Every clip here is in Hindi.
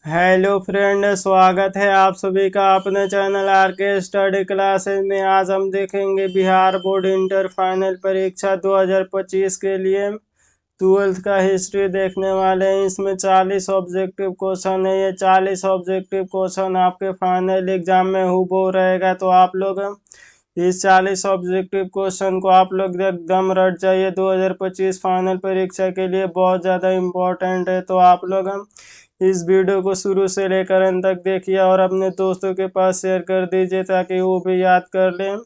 हेलो फ्रेंड, स्वागत है आप सभी का अपने चैनल आर के स्टडी क्लासेस में। आज हम देखेंगे बिहार बोर्ड इंटर फाइनल परीक्षा 2025 के लिए 12th का हिस्ट्री देखने वाले हैं। इसमें 40 ऑब्जेक्टिव क्वेश्चन है। ये 40 ऑब्जेक्टिव क्वेश्चन आपके फाइनल एग्जाम में हूबहू रहेगा, तो आप लोग इस 40 ऑब्जेक्टिव क्वेश्चन को आप लोग एकदम रट जाइए। 2025 फाइनल परीक्षा के लिए बहुत ज़्यादा इम्पोर्टेंट है, तो आप लोग इस वीडियो को शुरू से लेकर अंत तक देखिए और अपने दोस्तों के पास शेयर कर दीजिए ताकि वो भी याद कर लें।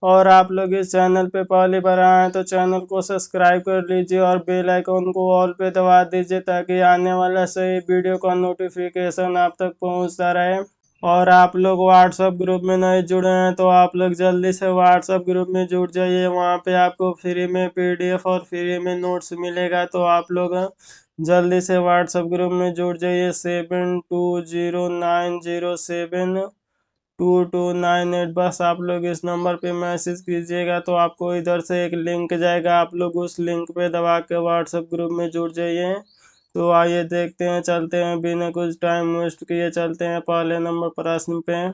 और आप लोग इस चैनल पे पहली बार आए हैं तो चैनल को सब्सक्राइब कर लीजिए और बेल आइकन को ऑल पे दबा दीजिए ताकि आने वाला सही वीडियो का नोटिफिकेशन आप तक पहुंचता रहे। और आप लोग व्हाट्सएप ग्रुप में नहीं जुड़े हैं तो आप लोग जल्दी से व्हाट्सएप ग्रुप में जुड़ जाइए। वहाँ पे आपको फ्री में पीडीएफ और फ्री में नोट्स मिलेगा, तो आप लोग जल्दी से व्हाट्सएप ग्रुप में जुड़ जाइए। 7209072298। बस आप लोग इस नंबर पे मैसेज कीजिएगा तो आपको इधर से एक लिंक जाएगा, आप लोग उस लिंक पे दबा के व्हाट्सएप ग्रुप में जुड़ जाइए। तो आइए देखते हैं, चलते हैं बिना कुछ टाइम वेस्ट किए चलते हैं पहले नंबर प्रश्न पे।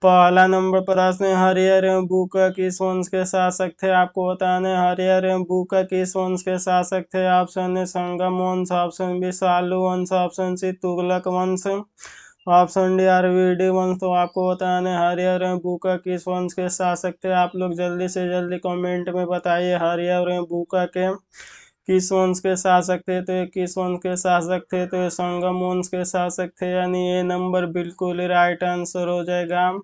पहला नंबर प्रश्न है, हरियर एवं बूका किस वंश के शासक थे? आपको बताना है हरियर एवं बूका किस वंश के शासक थे। ऑप्शन ए संगम वंश, ऑप्शन बी शालू वंश, ऑप्शन सी तुगलक वंश, ऑप्शन डी अरविडी वंश। तो आपको बताना है हरियर एवं बूका किस वंश के शासक थे। आप लोग जल्दी से जल्दी कमेंट में बताइए हरियर एवं बूका के किस वंश के शासक थे। तो ये किस वंश के शासक थे? तो ये संगम वंश के शासक थे, यानी ये नंबर बिल्कुल ही राइट आंसर हो जाएगा।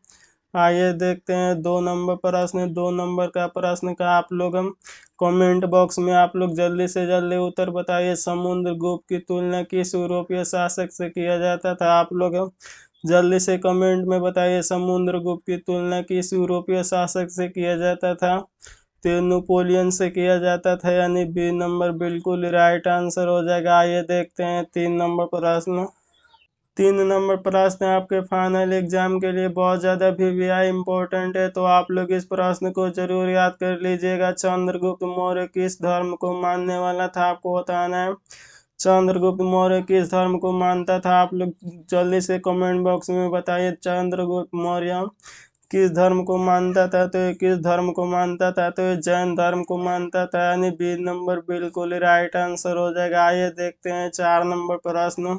आइए देखते हैं 2 नंबर प्रश्न। 2 नंबर का प्रश्न का आप लोग कमेंट बॉक्स में आप लोग जल्दी से जल्दी उत्तर बताइए। समुद्रगुप्त की तुलना किस यूरोपीय शासक से किया जाता था? आप लोग जल्दी से कमेंट में बताइए समुद्रगुप्त की तुलना किस यूरोपीय शासक से किया जाता था। तो नेपोलियन से किया जाता था, यानी बी नंबर बिल्कुल राइट आंसर हो जाएगा। आइए देखते हैं 3 नंबर प्रश्न। 3 नंबर प्रश्न आपके फाइनल एग्जाम के लिए बहुत ज़्यादा वीवीआई इम्पोर्टेंट है, तो आप लोग इस प्रश्न को जरूर याद कर लीजिएगा। चंद्रगुप्त मौर्य किस धर्म को मानने वाला था? आपको बताना है चंद्रगुप्त मौर्य किस धर्म को मानता था। आप लोग जल्दी से कमेंट बॉक्स में बताइए चंद्रगुप्त मौर्य किस धर्म को मानता था। तो ये किस धर्म को मानता था? तो ये जैन धर्म को मानता था, यानी बी नंबर बिल्कुल राइट आंसर हो जाएगा। आइए देखते हैं 4 नंबर प्रश्न।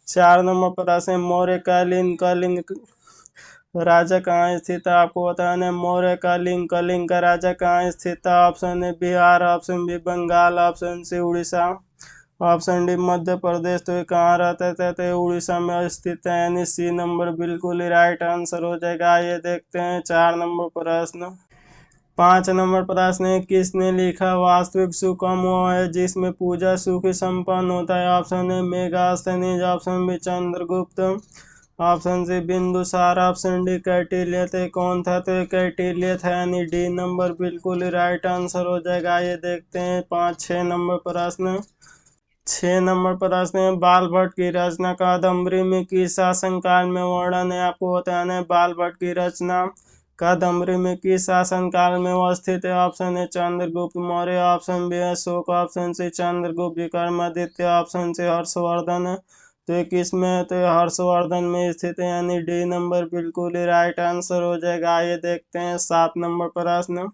4 नंबर प्रश्न, मौर्यकालीन कलिंग राजा कहाँ स्थित था? आपको बताना है मौर्यकालीन कलिंग का राजा कहाँ स्थित था। Option A Bihar, option B Bengal, option C Orissa, option D Madhya Pradesh. तो ये कहाँ रहता था? तो ये उड़ीसा में स्थित है, यानी सी नंबर बिल्कुल ही राइट आंसर हो जाएगा। ये देखते हैं 4 नंबर प्रश्न। 5 नंबर प्रश्न है, किसने लिखा वास्तविक सुख वह है जिसमें पूजा सुख संपन्न होता है। Option A Megasthenes, option B Chandragupta, option C Bindusara, option D Kautilya. तो कौन था? तो कैटिल्य था, यानी डी नंबर बिल्कुल राइट आंसर हो जाएगा। ये देखते हैं 6 नंबर प्रश्न। 6 नंबर प्रश्न है, बाल भट्ट की रचना कादम्बरी में किस शासनकाल में वर्णन है? आपको बताना है बाल भट्ट की रचना कादम्बरी में किस शासनकाल में वो स्थित है। ऑप्शन है Chandragupta Maurya, option B Ashoka, option C Chandragupta Vikramaditya, option C Harshvardhan. तो ये किस में है? तो ये हर्षवर्धन में स्थित है, यानी डी नंबर बिल्कुल ही राइट आंसर हो जाएगा। आइए देखते हैं 7 नंबर प्रश्न।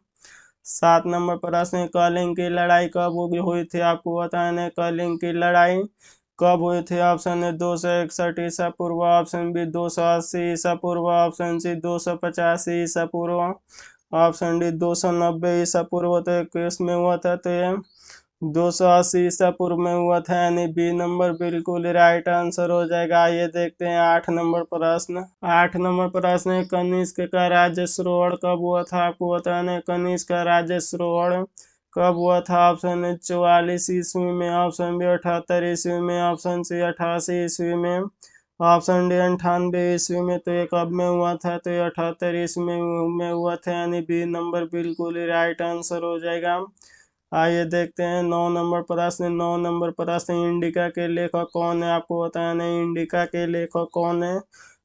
7 नंबर प्रश्न, कलिंग की लड़ाई कब हुई थी? आपको बताना है कलिंग की लड़ाई कब हुई थी। ऑप्शन है 261 ईसा पूर्व, ऑप्शन बी 280 ईसा पूर्व, ऑप्शन सी 285 ईसा पूर्व, ऑप्शन डी 290 ईसा पूर्व। तो किस में हुआ था? तो ये 280 ईसा पूर्व में हुआ था, यानी बी नंबर बिल्कुल राइट आंसर हो जाएगा। ये देखते हैं 8 नंबर प्रश्न। 8 नंबर प्रश्न है, कनिष्क का राज्य श्रोवण कब हुआ था? आपको बताना है कनिष्क का राज्य श्रोवण कब हुआ था। ऑप्शन है 44 ईस्वी में, ऑप्शन बी 78 ईस्वी में, ऑप्शन सी 88 ईस्वी में, ऑप्शन डी 98 ईस्वी में। तो ये कब में हुआ था? तो ये 78 ईस्वी में हुआ था, यानी बी नंबर बिल्कुल ही राइट आंसर हो जाएगा। आइए देखते हैं 9 नंबर प्रश्न। 9 नंबर प्रश्न, इंडिका के लेखक कौन है? आपको बताना है इंडिका के लेखक कौन है।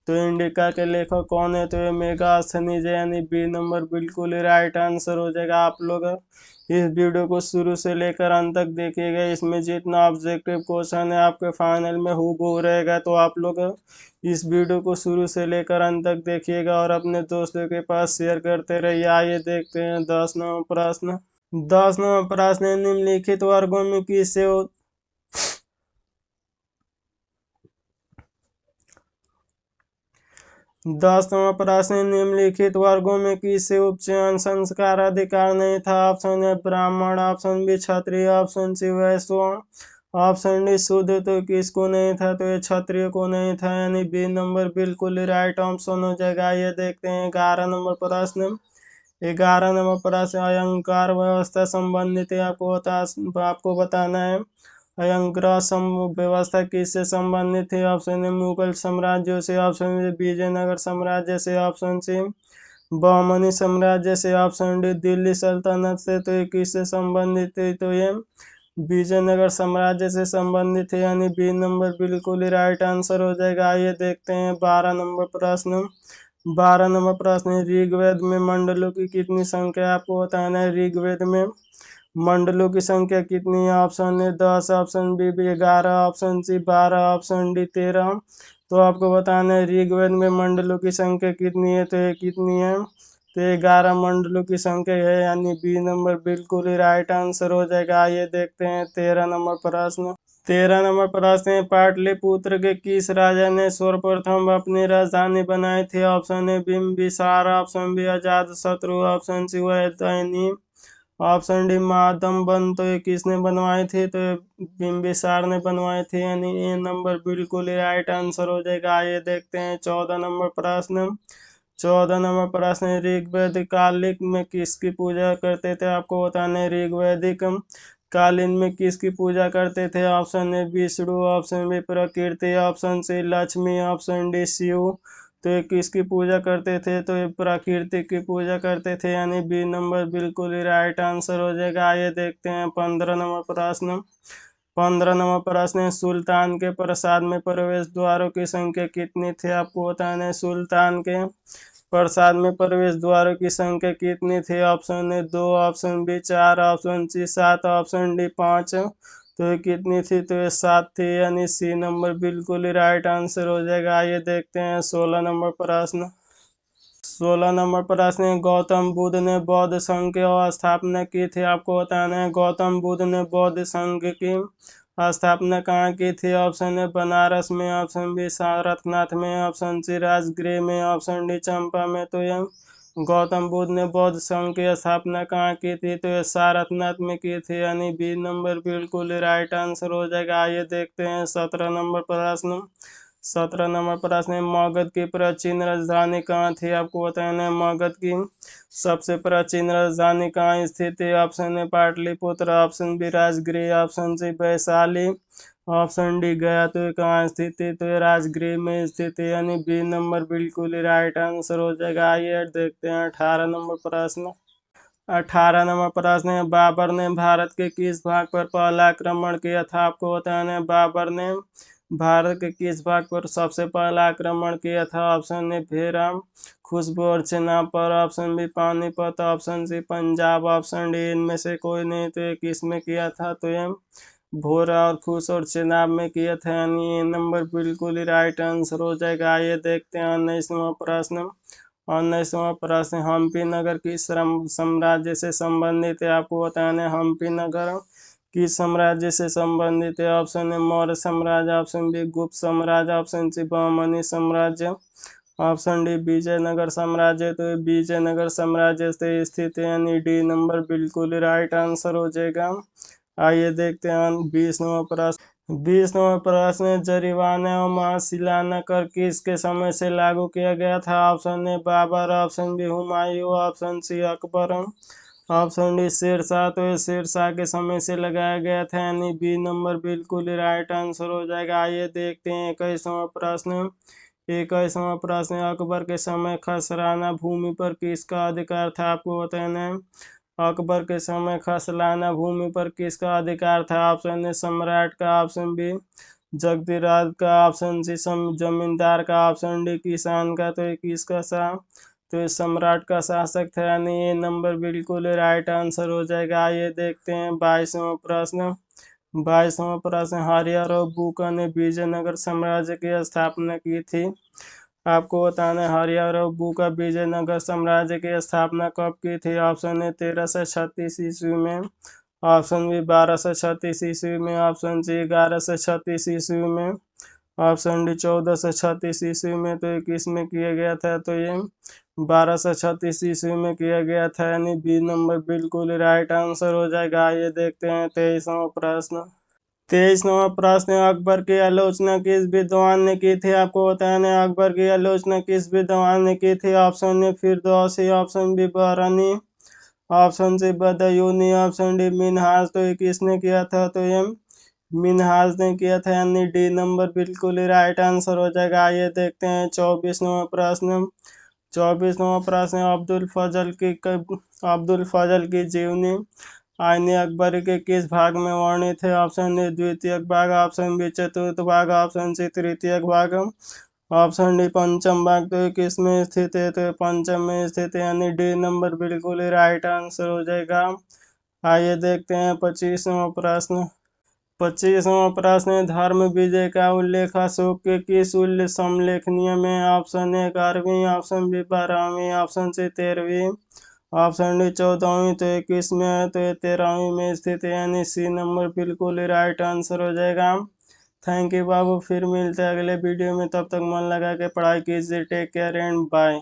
तो इंडिका के लेखक कौन है? तो ये मेगास्थनीज है, यानी बी नंबर बिल्कुल ही राइट आंसर हो जाएगा। आप लोग इस वीडियो को शुरू से लेकर अंत तक देखिएगा। इसमें जितना ऑब्जेक्टिव क्वेश्चन है आपके फाइनल में हूबहू रहेगा, तो आप लोग इस वीडियो को शुरू से लेकर अंत तक देखिएगा और अपने दोस्तों के पास शेयर करते रहिए। आइए देखते हैं 10वां प्रश्न। 10वां प्रश्न, निम्नलिखित वर्गों में किससे 10वां प्रश्न, निम्नलिखित वर्गों में किससे उपचयन संस्कार अधिकार नहीं था? ऑप्शन ए ब्राह्मण, ऑप्शन बी क्षत्रिय, ऑप्शन सी वैश्य, ऑप्शन डी शूद्र। तो किसको नहीं था? तो ये क्षत्रिय को नहीं था, यानी बी नंबर बिल्कुल राइट ऑप्शन हो जाएगा। ये देखते हैं 11 नंबर प्रश्न। 11 नंबर प्रश्न, अलंकार व्यवस्था संबंधित आपको बताना है। अलंकार व्यवस्था किससे संबंधित है? ऑप्शन ए मुगल साम्राज्य से, ऑप्शन बी विजयनगर साम्राज्य से, ऑप्शन सी बहमनी साम्राज्य से, ऑप्शन डी दिल्ली सल्तनत से। तो ये किससे संबंधित है? तो ये विजयनगर साम्राज्य से संबंधित है, यानी बी नंबर बिल्कुल ही राइट आंसर हो जाएगा। आइए देखते हैं 12 नंबर प्रश्न। 12 नंबर प्रश्न, ऋग्वेद में मंडलों की कितनी संख्या आपको बताना है? ऋग्वेद में मंडलों की संख्या कितनी है? Option A 10, option B 11, option C 12, option D 13। तो आपको बताना है ऋग्वेद में मंडलों की संख्या कितनी है। तो ये कितनी है? तो 11 मंडलों की संख्या है, यानी बी नंबर बिल्कुल ही राइट आंसर हो जाएगा। आइए देखते हैं 13 नंबर प्रश्न। 13 नंबर प्रश्न है, पाटलिपुत्र के किस राजा ने सर्वप्रथम अपनी राजधानी बनाई थी? Option A Bimbisara, option B Ajatashatru, option C वैदयनी, ऑप्शन डी महादम्बन। तो ये किसने बनवाई थी? तो ये बिंबिसार ने बनवाई थी, यानी ए नंबर बिल्कुल ही राइट आंसर हो जाएगा। आइए देखते हैं 14 नंबर प्रश्न। 14 नंबर प्रश्न, ऋग्वेदिक कालिक में किसकी पूजा करते थे? आपको बताना है ऋग्वेदिक कालीन में किसकी पूजा करते थे? Option A Vishnu, option B प्रकृति, option C Lakshmi, option D Shiva. तो ये किसकी पूजा करते थे? तो ये प्रकृति की पूजा करते थे, यानी बी नंबर बिल्कुल ही राइट आंसर हो जाएगा। आइए देखते हैं 15 नंबर प्रश्न। 15 नंबर प्रश्न, सुल्तान के प्रसाद में प्रवेश द्वारों की संख्या कितनी थी? आपको बताना है सुल्तान के प्रसाद में प्रवेश द्वारों की संख्या कितनी थी? Option A 2, option B 4, option C 7, option D 5। तो ये कितनी थी? तो ये 7 थी, यानी सी नंबर बिल्कुल ही राइट आंसर हो जाएगा। आइए देखते हैं 16 नंबर प्रश्न। 16 नंबर प्रश्न, गौतम बुद्ध ने बौद्ध संघ की स्थापना की थी? आपको बताना है गौतम बुद्ध ने बौद्ध संघ की स्थापना कहाँ की थी? ऑप्शन ए बनारस में, ऑप्शन बी सारनाथ में, ऑप्शन सी राजगृह में, ऑप्शन डी चंपा में। तो यह गौतम बुद्ध ने बौद्ध संघ की स्थापना कहाँ की थी? तो ये सारनाथ में की थी, यानी बी नंबर बिल्कुल राइट आंसर हो जाएगा। आइए देखते हैं 17 नंबर प्रश्न। 17 नंबर प्रश्न, मगध की प्राचीन राजधानी कहाँ थी? आपको बताना है मगध की सबसे प्राचीन राजधानी कहाँ स्थित है? Option A Pataliputra, option B Rajgriha, option C Vaishali, option D Gaya. तो ये कहाँ स्थित है? तो ये राजगृह में स्थित है, यानी बी नंबर बिल्कुल ही राइट आंसर हो जाएगा। आइए देखते हैं 18 नंबर प्रश्न। 18 नंबर प्रश्न है, बाबर ने भारत के किस भाग पर पहला आक्रमण किया था? आपको बताना है बाबर ने भारत के किस भाग पर सबसे पहला आक्रमण किया था? ऑप्शन ए भेरा, खुशबू और चेनाब पर, option B Panipat, option C Punjab, option D इनमें से कोई नहीं। तो ये किस में किया था? तो ये भोरा और खुश और चेनाब में किया था, यानी ये नंबर बिल्कुल ही राइट आंसर हो जाएगा। आइए देखते हैं 19वां प्रश्न। 19वां प्रश्न, हम्पी नगर किस साम्राज्य से संबंधित है? आपको बताना है हम्पी नगर किस साम्राज्य से संबंधित है? ऑप्शन ए मौर्य साम्राज्य, ऑप्शन बी गुप्त साम्राज्य, ऑप्शन सी बहमनी साम्राज्य, ऑप्शन डी विजयनगर साम्राज्य। तो ये विजयनगर साम्राज्य से स्थित है, यानी डी नंबर बिल्कुल राइट आंसर हो जाएगा। आइए देखते हैं 20वां प्रश्न। 20वां प्रश्न, जरीवाना और महाशिलाना कर किसके समय से लागू किया गया था? Option A Babur, option B Humayun, option C Akbar, option D Sher Shah. तो ये शेरशाह के समय से लगाया गया था, यानी बी नंबर बिल्कुल ही राइट आंसर हो जाएगा। आइए देखते हैं 21वां प्रश्न। 21वां प्रश्न, अकबर के समय खसराना भूमि पर किसका अधिकार था? आपको बताना है अकबर के समय खसराना भूमि पर किसका अधिकार था? ऑप्शन ए सम्राट का, ऑप्शन बी जगदीराज का, ऑप्शन सी जमींदार का, ऑप्शन डी किसान का। तो ये किसका सा तो ये सम्राट का शासक था, यानी ये नंबर बिल्कुल राइट आंसर हो जाएगा। आइए देखते हैं 22वां प्रश्न। 22वां प्रश्न, हरिहर और बुका ने विजयनगर साम्राज्य की स्थापना की थी। आपको बताना है हरिहर और बुका विजयनगर साम्राज्य की स्थापना कब की थी। ऑप्शन ए 1336 ईस्वी में, ऑप्शन बी 1236 ईस्वी में, ऑप्शन सी 1136 ईस्वी में, ऑप्शन डी 1436 ईस्वी में। तो ये किस में किया गया था, तो ये 1236 ईस्वी में किया गया था, यानी बी नंबर बिल्कुल राइट आंसर हो जाएगा। आइए देखते हैं 23वां प्रश्न। 23वां प्रश्न, अकबर की आलोचना किस विद्वान ने की थी। आपको बताना है अकबर की आलोचना किस विद्वान ने की थी। Option A Firdausi, option B Barani, option C Badauni, option D Minhaj. तो ये किसने किया था, तो ये मिनहाज ने किया था, यानी डी नंबर बिल्कुल ही राइट आंसर हो जाएगा। आइए देखते हैं 24वां प्रश्न। 24वां प्रश्न, अब्दुल फजल की जीवनी आईने अकबरी के किस भाग में वर्णित है। ऑप्शन ए द्वितीय भाग, ऑप्शन बी चतुर्थ भाग, ऑप्शन सी तृतीय भाग, ऑप्शन डी पंचम भाग। तो ये किस में स्थित है, तो ये पंचम में स्थित है, यानी डी नंबर बिल्कुल ही राइट आंसर हो जाएगा। आइए देखते हैं 25वां प्रश्न। 25वां प्रश्न, धर्म विजय का उल्लेख अशोक के किस उल्लेख समलेखनीय में। ऑप्शन ए 11वीं, ऑप्शन बी 12वीं, ऑप्शन सी 13वीं, ऑप्शन डी 14वीं। तो ये किस में है, तो ये 13वीं में स्थित है, यानी सी नंबर बिल्कुल ही राइट आंसर हो जाएगा। थैंक यू बाबू, फिर मिलते हैं अगले वीडियो में, तब तक मन लगा के पढ़ाई कीजिए। Take care and bye.